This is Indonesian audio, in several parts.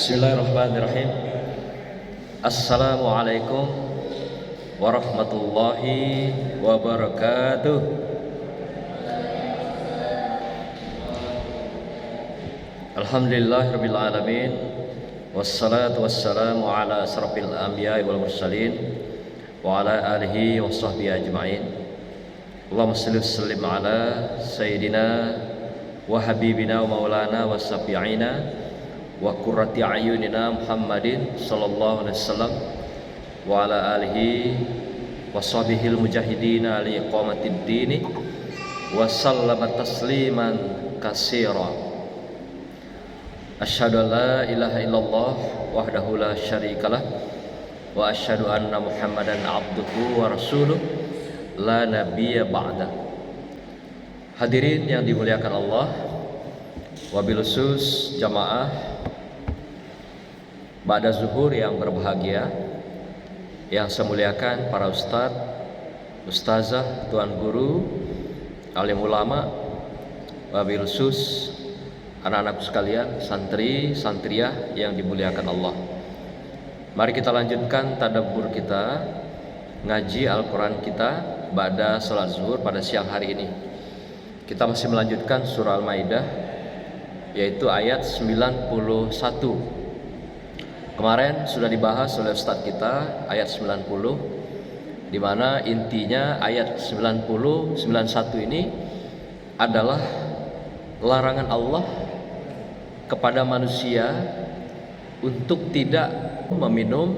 Bismillahirrahmanirrahim. Assalamualaikum warahmatullahi wabarakatuh. Alhamdulillahirabbil alamin. Wassalatu wassalamu ala asrofil anbiya'i wal mursalin wa ala alihi wa sahbihi ajma'in. Allahumma shalli wa sallim ala sayyidina wa habibina wa maulana wa syafi'ina wa qurrati ayunina Muhammadin sallallahu alaihi wasallam wa ala alihi wa sahbihil mujahidina li iqamatid dini wa sallama tasliman katsira. Asyhadu an la ilaha illallah wahdahu la syarikalah wa asyhadu anna Muhammadan abduhu wa rasuluh la nabiyya ba'da. Hadirin yang dimuliakan Allah, wabil khusus jamaah Ba'da zuhur yang berbahagia, yang saya muliakan para ustadz, ustazah, tuan guru, alim ulama, wabil khusus anak-anakku sekalian, santri, santriyah yang dimuliakan Allah. Mari kita lanjutkan tadabbur kita, ngaji Al-Quran kita ba'da salat zuhur pada siang hari ini. Kita masih melanjutkan surah Al-Maidah, yaitu ayat 91. Kemarin sudah dibahas oleh Ustadz kita ayat 90, di mana intinya ayat 90, 91 ini adalah larangan Allah kepada manusia untuk tidak meminum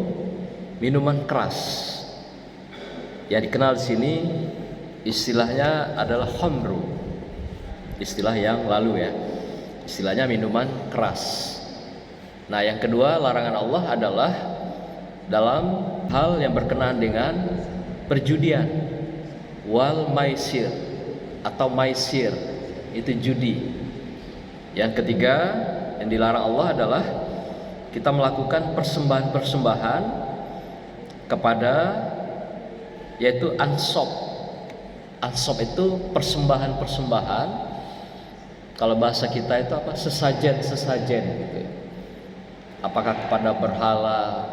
minuman keras. Yang dikenal di sini istilahnya adalah khamru. Istilah yang lalu ya. Istilahnya minuman keras. Nah, yang kedua, larangan Allah adalah dalam hal yang berkenaan dengan perjudian, wal maisir atau maisir, itu judi. Yang ketiga, yang dilarang Allah adalah kita melakukan persembahan-persembahan kepada, yaitu ansop. Ansop itu persembahan-persembahan. Kalau bahasa kita itu apa? Sesajen-sesajen gitu. Apakah kepada berhala,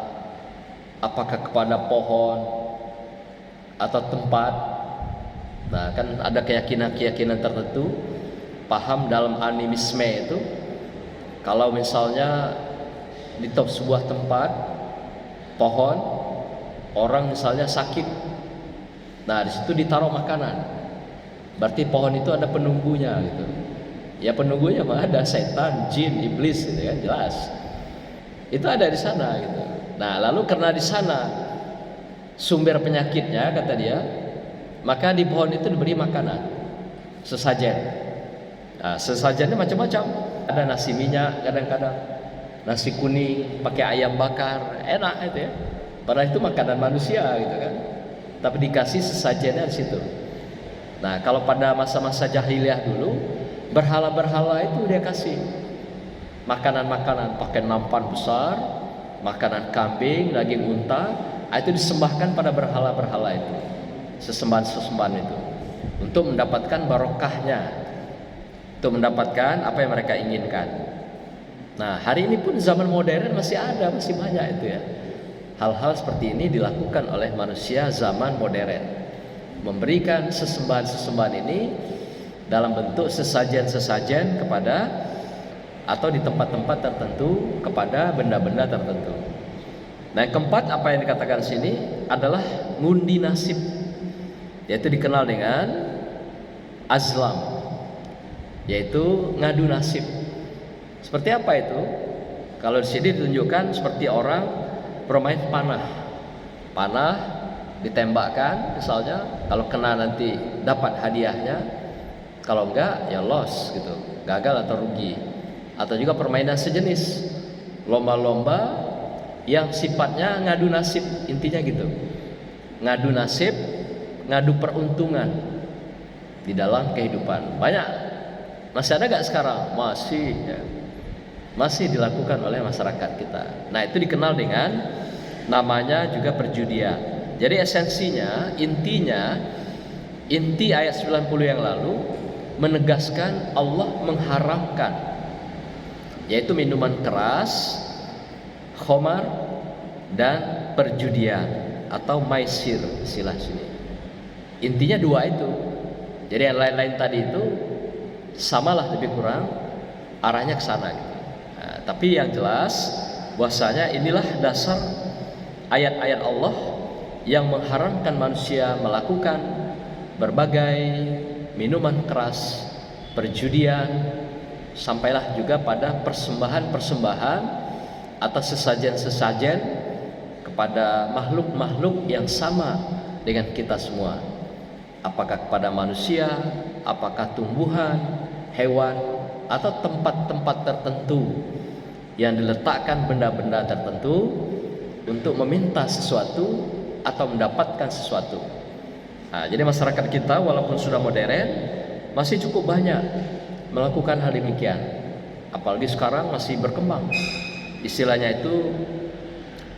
apakah kepada pohon atau tempat. Nah, kan ada keyakinan-keyakinan tertentu, paham dalam animisme itu, kalau misalnya di top sebuah tempat, pohon, orang misalnya sakit, nah di situ ditaruh makanan, berarti pohon itu ada penunggunya gitu. Ya penunggunya mah ada setan, jin, iblis gitu kan, jelas. Itu ada di sana gitu. Nah, lalu karena di sana sumber penyakitnya kata dia, maka di pohon itu diberi makanan, sesajen. Nah, sesajennya macam-macam. Ada nasi minyak, kadang-kadang nasi kuning pakai ayam bakar, enak itu ya. Padahal itu makanan manusia gitu kan. Tapi dikasih sesajennya di situ. Nah, kalau pada masa-masa jahiliyah dulu, berhala-berhala itu dia kasih makanan-makanan, pakai nampan besar, makanan kambing, daging unta, itu disembahkan pada berhala-berhala itu, sesembahan-sesembahan itu, untuk mendapatkan barokahnya, untuk mendapatkan apa yang mereka inginkan. Nah, hari ini pun zaman modern masih ada, masih banyak itu ya. Hal-hal seperti ini dilakukan oleh manusia zaman modern, memberikan sesembahan-sesembahan ini dalam bentuk sesajen-sesajen kepada, atau di tempat-tempat tertentu kepada benda-benda tertentu. Nah, yang keempat apa yang dikatakan sini adalah ngundi nasib, yaitu dikenal dengan azlam, yaitu ngadu nasib. Seperti apa itu? Kalau di sini ditunjukkan seperti orang bermain panah. Panah ditembakkan misalnya, kalau kena nanti dapat hadiahnya, kalau enggak ya loss gitu, gagal atau rugi. Atau juga permainan sejenis, lomba-lomba yang sifatnya ngadu nasib, intinya gitu. Ngadu nasib, ngadu peruntungan di dalam kehidupan. Banyak, masih ada gak sekarang? Masih ya. Masih dilakukan oleh masyarakat kita. Nah, itu dikenal dengan namanya juga perjudian. Jadi esensinya, intinya, inti ayat 90 yang lalu menegaskan Allah mengharamkan, yaitu minuman keras khomar, dan perjudian atau maisir istilah sini. Intinya dua itu. Jadi yang lain-lain tadi itu samalah lebih kurang arahnya ke sana gitu. Nah, tapi yang jelas bahwasanya inilah dasar ayat-ayat Allah yang mengharamkan manusia melakukan berbagai minuman keras, perjudian, sampailah juga pada persembahan-persembahan atau sesajen-sesajen kepada makhluk-makhluk yang sama dengan kita semua. Apakah kepada manusia, apakah tumbuhan, hewan, atau tempat-tempat tertentu yang diletakkan benda-benda tertentu untuk meminta sesuatu atau mendapatkan sesuatu. Nah, jadi masyarakat kita walaupun sudah modern masih cukup banyak melakukan hal demikian. Apalagi sekarang masih berkembang. Istilahnya itu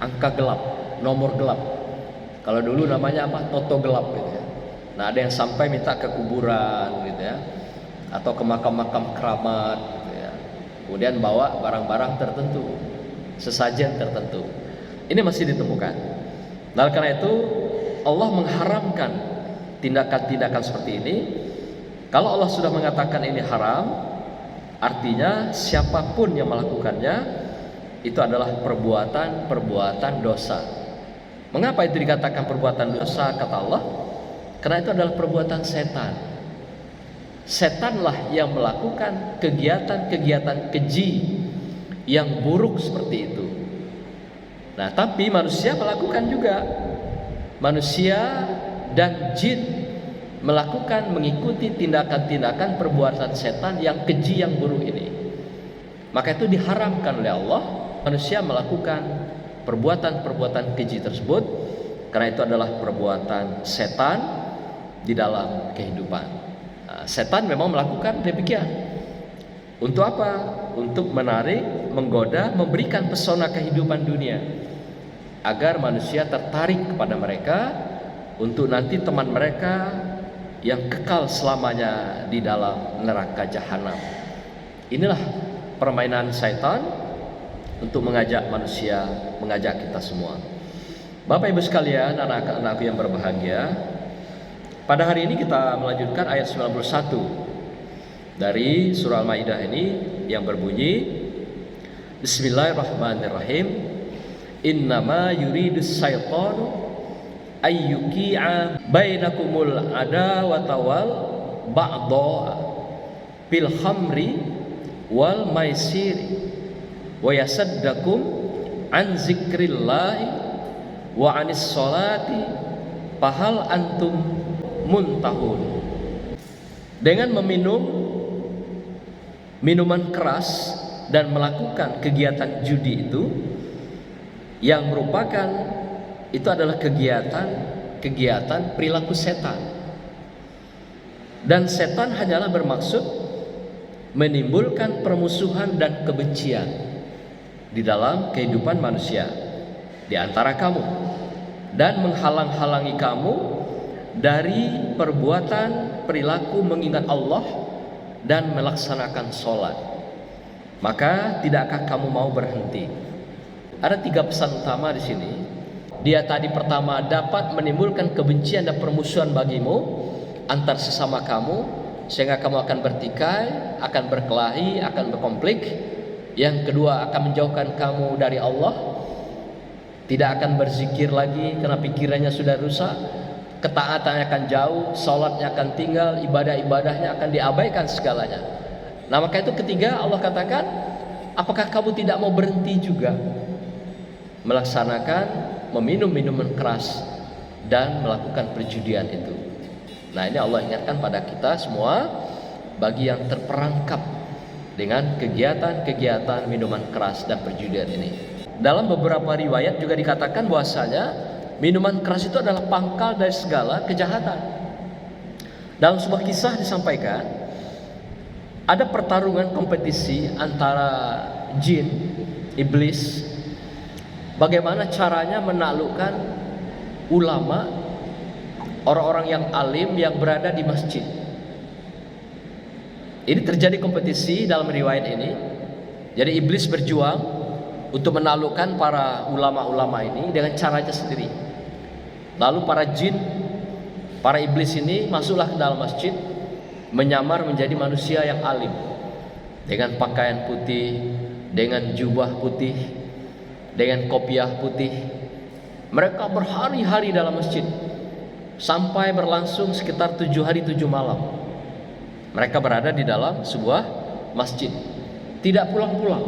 angka gelap, nomor gelap. Kalau dulu namanya apa? Toto gelap gitu ya. Nah, ada yang sampai minta ke kuburan gitu ya, atau ke makam-makam keramat gitu ya. Kemudian bawa barang-barang tertentu, sesajen tertentu. Ini masih ditemukan. Nah, karena itu Allah mengharamkan tindakan-tindakan seperti ini. Kalau Allah sudah mengatakan ini haram, artinya siapapun yang melakukannya itu adalah perbuatan dosa. Mengapa itu dikatakan perbuatan dosa kata Allah? Karena itu adalah perbuatan setan. Setanlah yang melakukan kegiatan-kegiatan keji yang buruk seperti itu. Nah, tapi manusia melakukan juga. Manusia dan jin melakukan, mengikuti tindakan-tindakan perbuatan setan yang keji, yang buruk ini. Maka itu diharamkan oleh Allah manusia melakukan perbuatan-perbuatan keji tersebut, karena itu adalah perbuatan setan di dalam kehidupan. Nah, setan memang melakukan demikian. Untuk apa? Untuk menarik, menggoda, memberikan pesona kehidupan dunia, agar manusia tertarik kepada mereka untuk nanti teman mereka yang kekal selamanya di dalam neraka jahanam. Inilah permainan syaitan untuk mengajak manusia, mengajak kita semua. Bapak Ibu sekalian, anak-anakku yang berbahagia, pada hari ini kita melanjutkan ayat 91 dari surah Al-Maidah ini yang berbunyi, Bismillahirrahmanirrahim. Innama yuridus syaitanu ayyuki'a bainakumul adawata wal ba'dha fil khamri wal maisiri wa yasaddakum an zikrillahi wa anis sholati fahal antum muntahun. Dengan meminum minuman keras dan melakukan kegiatan judi itu, yang merupakan itu adalah kegiatan perilaku setan. Dan setan hanyalah bermaksud menimbulkan permusuhan dan kebencian di dalam kehidupan manusia di antara kamu, dan menghalang-halangi kamu dari perbuatan perilaku mengingat Allah dan melaksanakan sholat. Maka tidakkah kamu mau berhenti? Ada 3 pesan utama di sini. Dia tadi pertama, dapat menimbulkan kebencian dan permusuhan bagimu antar sesama kamu, sehingga kamu akan bertikai, akan berkelahi, akan berkonflik. Yang kedua, akan menjauhkan kamu dari Allah, tidak akan berzikir lagi karena pikirannya sudah rusak, ketaatannya akan jauh, sholatnya akan tinggal, ibadah-ibadahnya akan diabaikan segalanya. Nah, maka itu ketiga Allah katakan, apakah kamu tidak mau berhenti juga melaksanakan meminum minuman keras dan melakukan perjudian itu? Nah, ini Allah ingatkan pada kita semua, bagi yang terperangkap dengan kegiatan-kegiatan minuman keras dan perjudian ini. Dalam beberapa riwayat juga dikatakan bahwasanya minuman keras itu adalah pangkal dari segala kejahatan. Dalam sebuah kisah disampaikan, ada pertarungan kompetisi antara jin, iblis, bagaimana caranya menaklukkan ulama, orang-orang yang alim yang berada di masjid. Ini terjadi kompetisi dalam riwayat ini. Jadi iblis berjuang untuk menaklukkan para ulama-ulama ini dengan caranya sendiri. Lalu para jin, para iblis ini masuklah ke dalam masjid, menyamar menjadi manusia yang alim, dengan pakaian putih, dengan jubah putih, dengan kopiah putih. Mereka berhari-hari dalam masjid, sampai berlangsung sekitar 7 hari 7 malam. Mereka berada di dalam sebuah masjid, tidak pulang-pulang.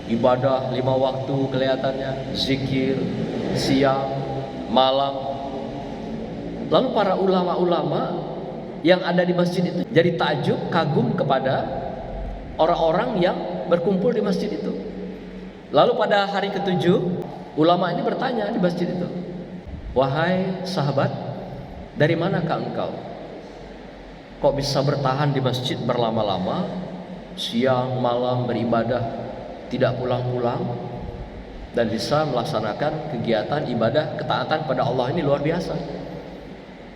Ibadah 5 waktu kelihatannya, zikir siang, malam. Lalu para ulama-ulama yang ada di masjid itu jadi takjub, kagum kepada orang-orang yang berkumpul di masjid itu. Lalu pada hari ke-7, ulama ini bertanya di masjid itu, "Wahai sahabat, dari manakah engkau? Kok bisa bertahan di masjid berlama-lama, siang malam beribadah, tidak pulang-pulang, dan bisa melaksanakan kegiatan ibadah ketaatan pada Allah ini luar biasa?"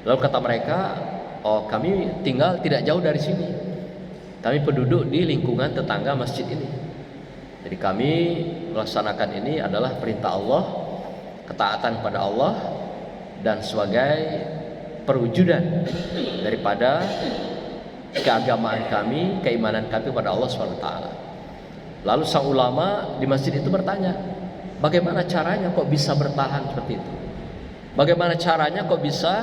Lalu kata mereka, "Oh, kami tinggal tidak jauh dari sini. Kami penduduk di lingkungan tetangga masjid ini. Jadi kami melaksanakan ini adalah perintah Allah, ketaatan pada Allah, dan sebagai perwujudan daripada keagamaan kami, keimanan kami pada Allah SWT." Lalu sang ulama di masjid itu bertanya, "Bagaimana caranya kok bisa bertahan seperti itu? Bagaimana caranya kok bisa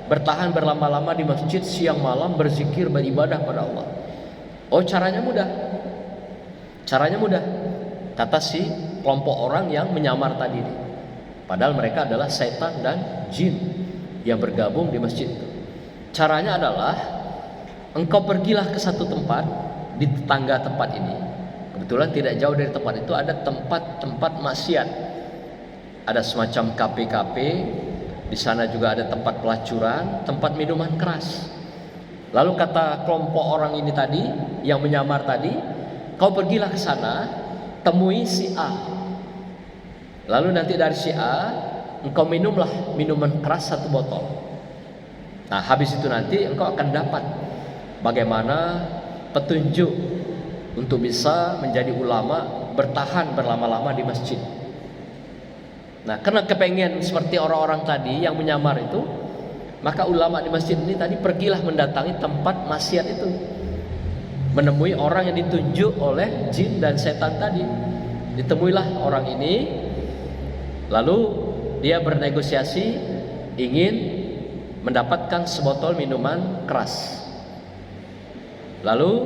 bertahan berlama-lama di masjid siang malam berzikir, beribadah pada Allah?" "Oh, caranya mudah. Caranya mudah," kata si kelompok orang yang menyamar tadi. Padahal mereka adalah setan dan jin yang bergabung di masjid itu. Caranya adalah engkau pergilah ke satu tempat di tetangga tempat ini. Kebetulan tidak jauh dari tempat itu ada tempat-tempat maksiat. Ada semacam kafe-kafe, di sana juga ada tempat pelacuran, tempat minuman keras. Lalu kata kelompok orang ini tadi yang menyamar tadi, "Kau pergilah ke sana, temui si A. Lalu nanti dari si A engkau minumlah minuman keras 1 botol. Nah, habis itu nanti engkau akan dapat bagaimana petunjuk untuk bisa menjadi ulama, bertahan berlama-lama di masjid." Nah, karena kepengen seperti orang-orang tadi yang menyamar itu, maka ulama di masjid ini tadi pergilah mendatangi tempat maksiat itu, menemui orang yang ditunjuk oleh jin dan setan tadi. Ditemuilah orang ini, lalu dia bernegosiasi ingin mendapatkan sebotol minuman keras. Lalu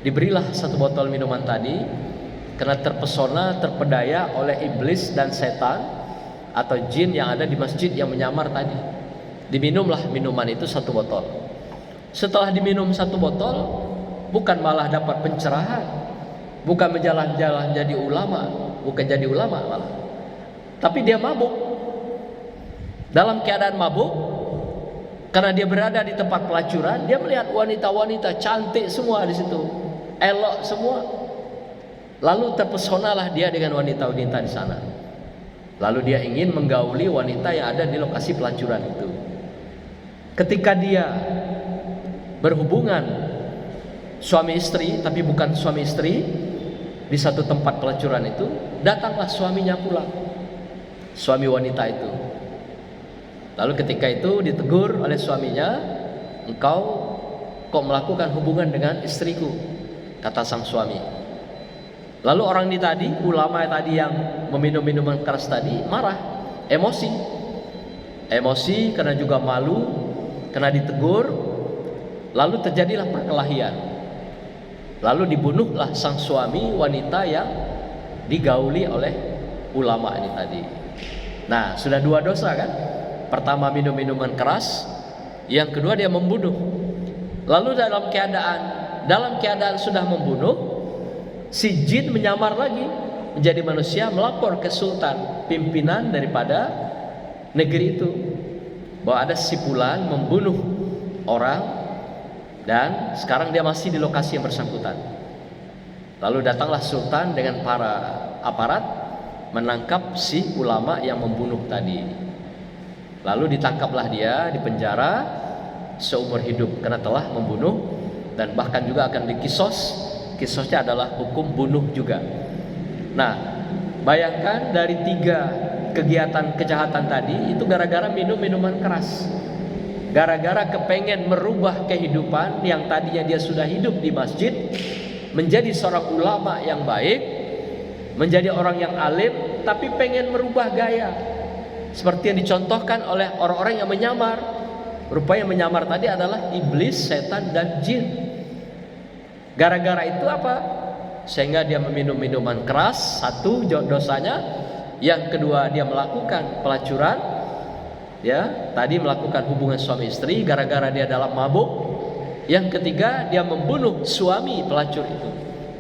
diberilah 1 botol minuman tadi, karena terpesona, terpedaya oleh iblis dan setan atau jin yang ada di masjid yang menyamar tadi. Diminumlah minuman itu 1 botol. Setelah diminum 1 botol, bukan malah dapat pencerahan, bukan menjalan-jalan jadi ulama, bukan jadi ulama malah, tapi dia mabuk. Dalam keadaan mabuk, karena dia berada di tempat pelacuran, dia melihat wanita-wanita cantik semua di situ, elok semua. Lalu terpesonalah dia dengan wanita-wanita di sana. Lalu dia ingin menggauli wanita yang ada di lokasi pelacuran itu. Ketika dia berhubungan suami istri, tapi bukan suami istri, di satu tempat pelacuran itu, datanglah suaminya pulang, suami wanita itu. Lalu ketika itu ditegur oleh suaminya, "Engkau kok melakukan hubungan dengan istriku?" kata sang suami. Lalu orang ini tadi, ulama tadi yang meminum minuman keras tadi, marah, emosi karena juga malu, karena ditegur. Lalu terjadilah perkelahian. Lalu dibunuhlah sang suami wanita yang digauli oleh ulama ini tadi. Nah, sudah 2 dosa kan? Pertama minum minuman keras, yang kedua dia membunuh. Lalu dalam keadaan sudah membunuh, si jin menyamar lagi menjadi manusia, melapor ke sultan, pimpinan daripada negeri itu, bahwa ada si fulan membunuh orang dan sekarang dia masih di lokasi yang bersangkutan. Lalu datanglah sultan dengan para aparat menangkap si ulama yang membunuh tadi. Lalu ditangkaplah dia, dipenjara seumur hidup karena telah membunuh, dan bahkan juga akan dikisos. Kisosnya adalah hukum bunuh juga. Nah, bayangkan dari 3 kegiatan kejahatan tadi itu gara-gara minum minuman keras. Gara-gara kepengen merubah kehidupan yang tadinya dia sudah hidup di masjid menjadi seorang ulama yang baik, menjadi orang yang alim, tapi pengen merubah gaya. Seperti yang dicontohkan oleh orang-orang yang menyamar. Rupanya menyamar tadi adalah iblis, setan, dan jin. Gara-gara itu apa? Sehingga dia meminum minuman keras, 1 dosanya. Yang kedua, dia melakukan pelacuran. Ya, tadi melakukan hubungan suami istri gara-gara dia dalam mabuk. Yang ketiga, dia membunuh suami pelacur itu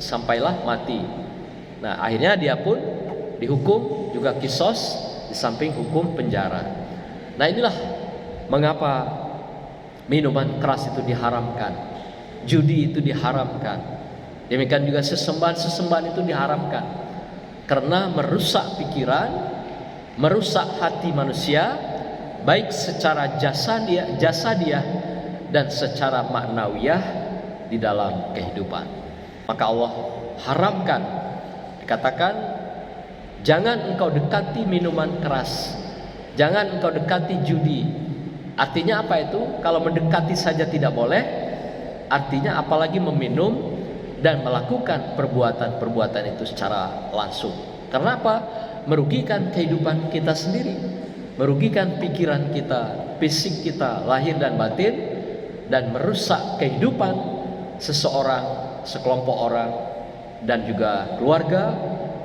sampailah mati. Nah, akhirnya dia pun dihukum juga kisos di samping hukum penjara. Nah, inilah mengapa minuman keras itu diharamkan, judi itu diharamkan. Demikian juga sesembahan itu diharamkan karena merusak pikiran, merusak hati manusia, baik secara jasadiah dan secara maknawiyah di dalam kehidupan. Maka Allah haramkan, dikatakan jangan engkau dekati minuman keras, jangan engkau dekati judi. Artinya apa itu? Kalau mendekati saja tidak boleh, artinya apalagi meminum dan melakukan perbuatan-perbuatan itu secara langsung. Karena apa? Merugikan kehidupan kita sendiri, merugikan pikiran kita, fisik kita, lahir dan batin, dan merusak kehidupan seseorang, sekelompok orang, dan juga keluarga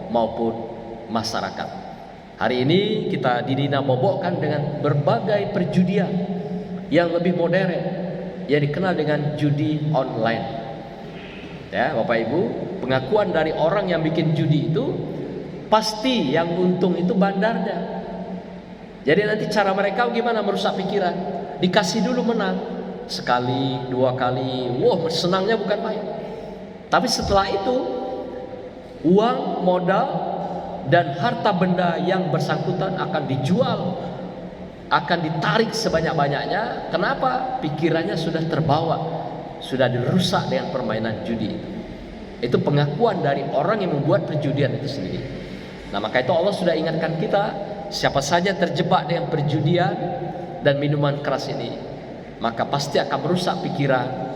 maupun masyarakat. Hari ini kita dinamobokkan dengan berbagai perjudian yang lebih modern, yang dikenal dengan judi online. Ya, Bapak Ibu, pengakuan dari orang yang bikin judi itu pasti yang untung itu bandarnya. Jadi nanti cara mereka gimana merusak pikiran? Dikasih dulu menang sekali, 2 kali, wah senangnya bukan main. Tapi setelah itu uang, modal, dan harta benda yang bersangkutan akan dijual, akan ditarik sebanyak-banyaknya. Kenapa? Pikirannya sudah terbawa, sudah dirusak dengan permainan judi. Itu pengakuan dari orang yang membuat perjudian itu sendiri. Nah, maka itu Allah sudah ingatkan kita, siapa saja terjebak dengan perjudian dan minuman keras ini, maka pasti akan merusak pikiran.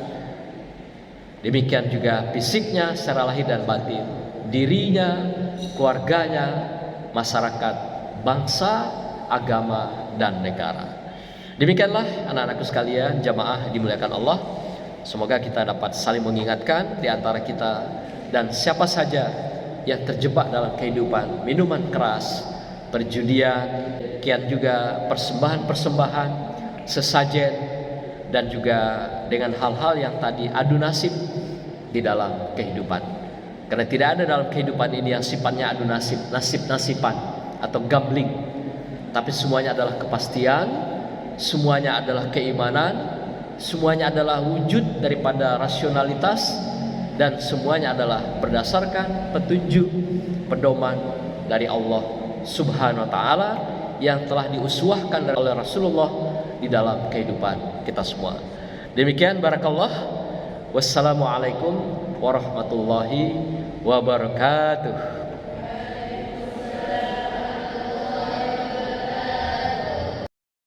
Demikian juga fisiknya secara lahir dan batin, dirinya, keluarganya, masyarakat, bangsa, agama, dan negara. Demikianlah anak-anakku sekalian, jamaah dimuliakan Allah. Semoga kita dapat saling mengingatkan di antara kita dan siapa saja yang terjebak dalam kehidupan minuman keras, perjudian, kian juga persembahan-persembahan, sesajen, dan juga dengan hal-hal yang tadi adu nasib di dalam kehidupan. Karena tidak ada dalam kehidupan ini yang sifatnya adu nasib, nasib-nasiban atau gambling. Tapi semuanya adalah kepastian, semuanya adalah keimanan, semuanya adalah wujud daripada rasionalitas, dan semuanya adalah berdasarkan petunjuk, pedoman dari Allah Subhanahu wa taala yang telah diuswahkan oleh Rasulullah di dalam kehidupan kita semua. Demikian barakallah. Wassalamualaikum warahmatullahi wabarakatuh.